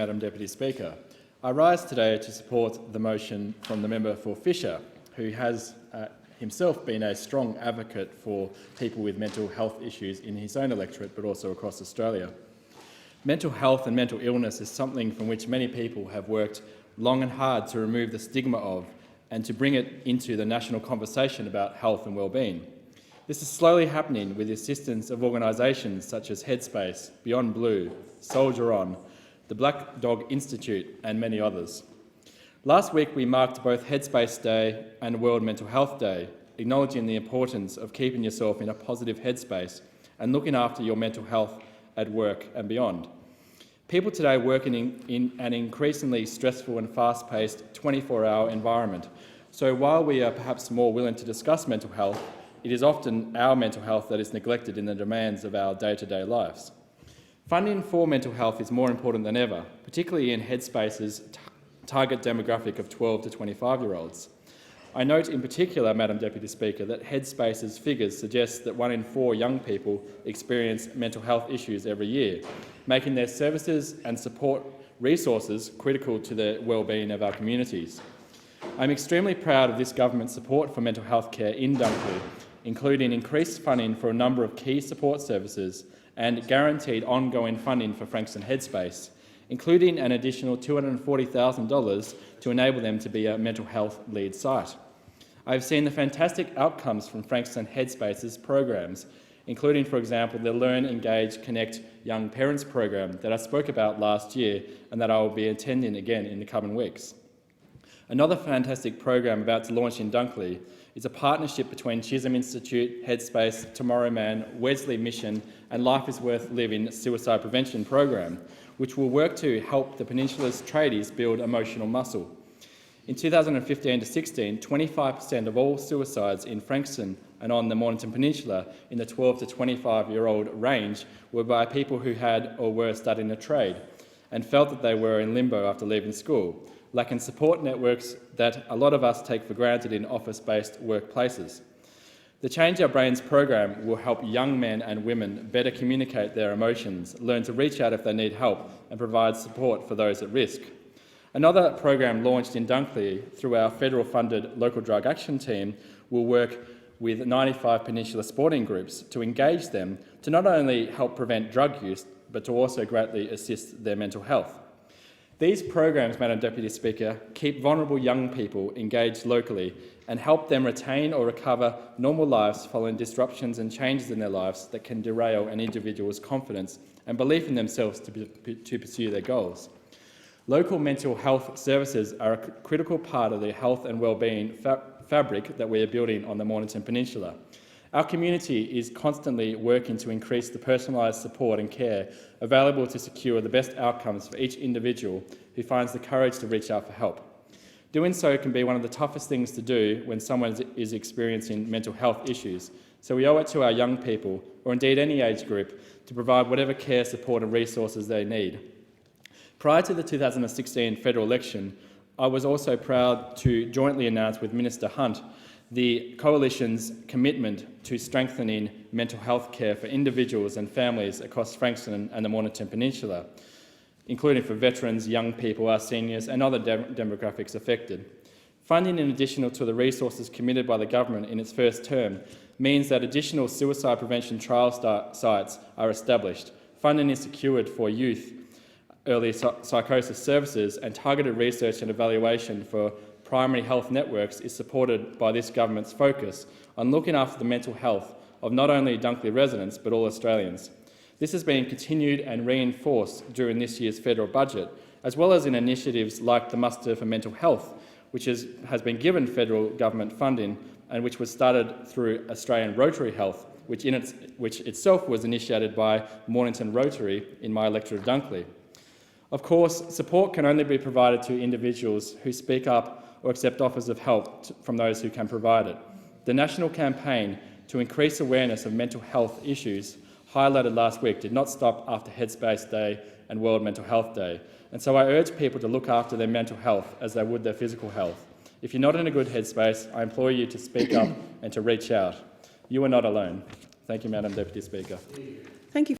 Madam Deputy Speaker. I rise today to support the motion from the member for Fisher, who has himself been a strong advocate for people with mental health issues in his own electorate, but also across Australia. Mental health and mental illness is something from which many people have worked long and hard to remove the stigma of and to bring it into the national conversation about health and well-being. This is slowly happening with the assistance of organisations such as Headspace, Beyond Blue, Soldier On, the Black Dog Institute and many others. Last week we marked both Headspace Day and World Mental Health Day, acknowledging the importance of keeping yourself in a positive headspace and looking after your mental health at work and beyond. People today work in an increasingly stressful and fast-paced 24-hour environment, so while we are perhaps more willing to discuss mental health, it is often our mental health that is neglected in the demands of our day-to-day lives. Funding for mental health is more important than ever, particularly in Headspace's target demographic of 12 to 25-year-olds. I note in particular, Madam Deputy Speaker, that Headspace's figures suggest that 1 in 4 young people experience mental health issues every year, making their services and support resources critical to the well-being of our communities. I'm extremely proud of this government's support for mental health care in Dunkley, including increased funding for a number of key support services and guaranteed ongoing funding for Frankston Headspace, including an additional $240,000 to enable them to be a mental health lead site. I've seen the fantastic outcomes from Frankston Headspace's programs, including, for example, the Learn, Engage, Connect Young Parents program that I spoke about last year and that I will be attending again in the coming weeks. Another fantastic program about to launch in Dunkley is a partnership between Chisholm Institute, Headspace, Tomorrow Man, Wesley Mission and Life is Worth Living suicide prevention program, which will work to help the peninsula's tradies build emotional muscle. In 2015 to 16, 25% of all suicides in Frankston and on the Mornington Peninsula in the 12 to 25-year-old range were by people who had or were studying a trade and felt that they were in limbo after leaving school, lacking support networks that a lot of us take for granted in office-based workplaces. The Change Our Brains program will help young men and women better communicate their emotions, learn to reach out if they need help, and provide support for those at risk. Another program launched in Dunkley through our federal-funded local drug action team will work with 95 peninsula sporting groups to engage them to not only help prevent drug use, but to also greatly assist their mental health. These programs, Madam Deputy Speaker, keep vulnerable young people engaged locally and help them retain or recover normal lives following disruptions and changes in their lives that can derail an individual's confidence and belief in themselves to pursue their goals. Local mental health services are a critical part of the health and well-being fabric that we are building on the Mornington Peninsula. Our community is constantly working to increase the personalised support and care available to secure the best outcomes for each individual who finds the courage to reach out for help. Doing so can be one of the toughest things to do when someone is experiencing mental health issues, so we owe it to our young people, or indeed any age group, to provide whatever care, support and resources they need. Prior to the 2016 federal election, I was also proud to jointly announce with Minister Hunt the Coalition's commitment to strengthening mental health care for individuals and families across Frankston and the Mornington Peninsula, including for veterans, young people, our seniors and other demographics affected. Funding, in addition to the resources committed by the government in its first term, means that additional suicide prevention trial sites are established, funding is secured for youth, early psychosis services and targeted research and evaluation for primary health networks is supported by this government's focus on looking after the mental health of not only Dunkley residents but all Australians. This has been continued and reinforced during this year's federal budget, as well as in initiatives like the Muster for Mental Health, which has been given federal government funding and which was started through Australian Rotary Health, which itself was initiated by Mornington Rotary in my electorate of Dunkley. Of course, support can only be provided to individuals who speak up or accept offers of help from those who can provide it. The national campaign to increase awareness of mental health issues highlighted last week did not stop after Headspace Day and World Mental Health Day, and so I urge people to look after their mental health as they would their physical health. If you're not in a good headspace, I implore you to speak up and to reach out. You are not alone. Thank you, Madam Deputy Speaker. Thank you.